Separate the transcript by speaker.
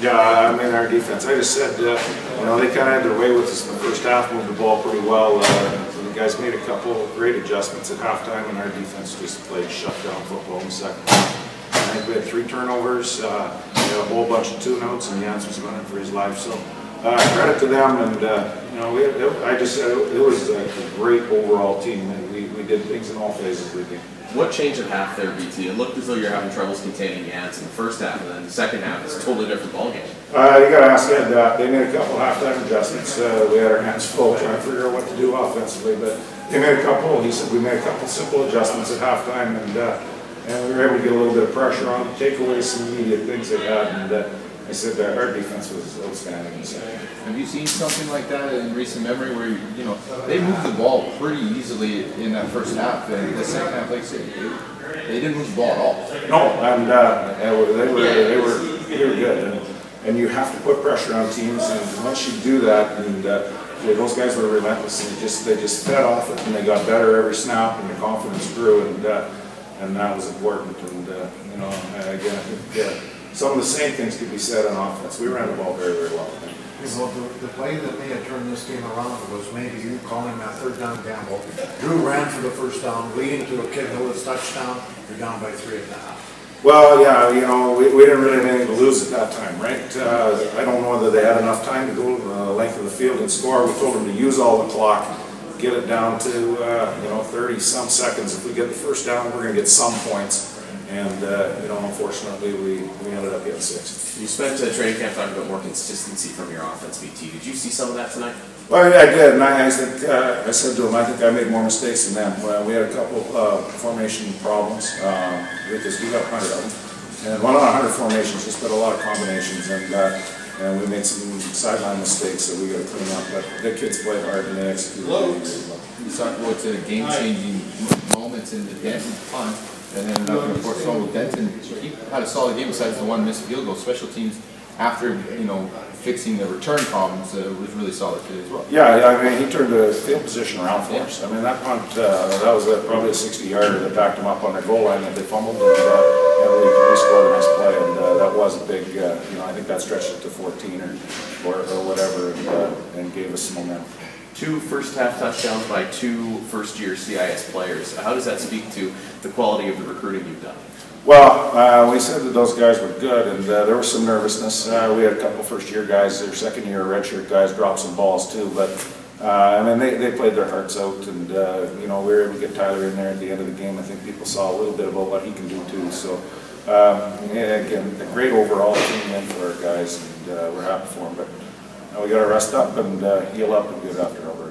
Speaker 1: Yeah, I mean our defense. I just said, you know, they kind of had their way with us in the first half, moved the ball pretty well. The guys made a couple great adjustments at halftime, and our defense just played shutdown football in the second half. I think we had 3 turnovers, we had a whole bunch of two-notes, and Jans was running for his life. So credit to them, and you know, I just said it was a great overall team, and we did things in all phases of the game.
Speaker 2: What changed at half there, BT? It looked as though you're having troubles containing Jans in the first half, and then the second half is a totally different ballgame.
Speaker 1: You got to ask Ed. They made a couple halftime adjustments. We had our hands full trying to figure out what to do offensively, but they made a couple. He said we made a couple simple adjustments at halftime, and we were able to get a little bit of pressure on them, take away some immediate things they had, and I said our defense was outstanding in the second.
Speaker 3: Have you seen something like that in recent memory where, you know, they moved the ball pretty easily in that first half, and the second half, like I said, they didn't move the ball at all?
Speaker 1: No, and they were good, and you have to put pressure on teams, and once you do that, and those guys were relentless, and they just fed off it, and they got better every snap, and the confidence grew, and that was important. And you know, again, I think some of the same things could be said on offense. We ran the ball very, very well.
Speaker 4: Well, the play that may have turned this game around was maybe you calling that third down gamble. Drew ran for the first down, leading to a Kid Hillis touchdown. You're down by 3.5.
Speaker 1: Well, yeah, you know, we didn't really have anything to lose at that time, right? I don't know whether they had enough time to go the length of the field and score. We told them to use all the clock, get it down to you know, 30-some seconds. If we get the first down, we're going to get some points. And you know, unfortunately, we ended up getting 6.
Speaker 2: You spent training camp talking about more consistency from your offense, BT. Did you see some of that tonight?
Speaker 1: Well, yeah, I did, and I said to him, I think I made more mistakes than them. We had a couple formation problems because we got 100 of them, and one on 100 formations, just put a lot of combinations, and we made some sideline mistakes that we got to clean up. But the kids played hard and they executed really well.
Speaker 3: You talked about game-changing moments in the Denton punt. And then, of course, with Denton, he had a solid game besides the one missed field goal. Special teams, after, you know, fixing the return problems, was really solid today as well.
Speaker 1: Yeah, I mean, he turned the field position around for us. I mean, that punt, that was probably a 60-yarder that backed them up on their goal line, and they fumbled, and we scored a nice play, and that was a big, you know, I think that stretched it to 14 or whatever, and gave us some momentum.
Speaker 2: 2 first-half touchdowns by 2 first-year CIS players. How does that speak to the quality of the recruiting you've done?
Speaker 1: Well, we said that those guys were good, and there was some nervousness. We had a couple first-year guys, their second-year redshirt guys dropped some balls too, but I mean, they played their hearts out, and you know, we were able to get Tyler in there at the end of the game. I think people saw a little bit about what he can do too. So yeah, again, a great overall team win for our guys, and we're happy for them. But we got to rest up and heal up and get after Alberta.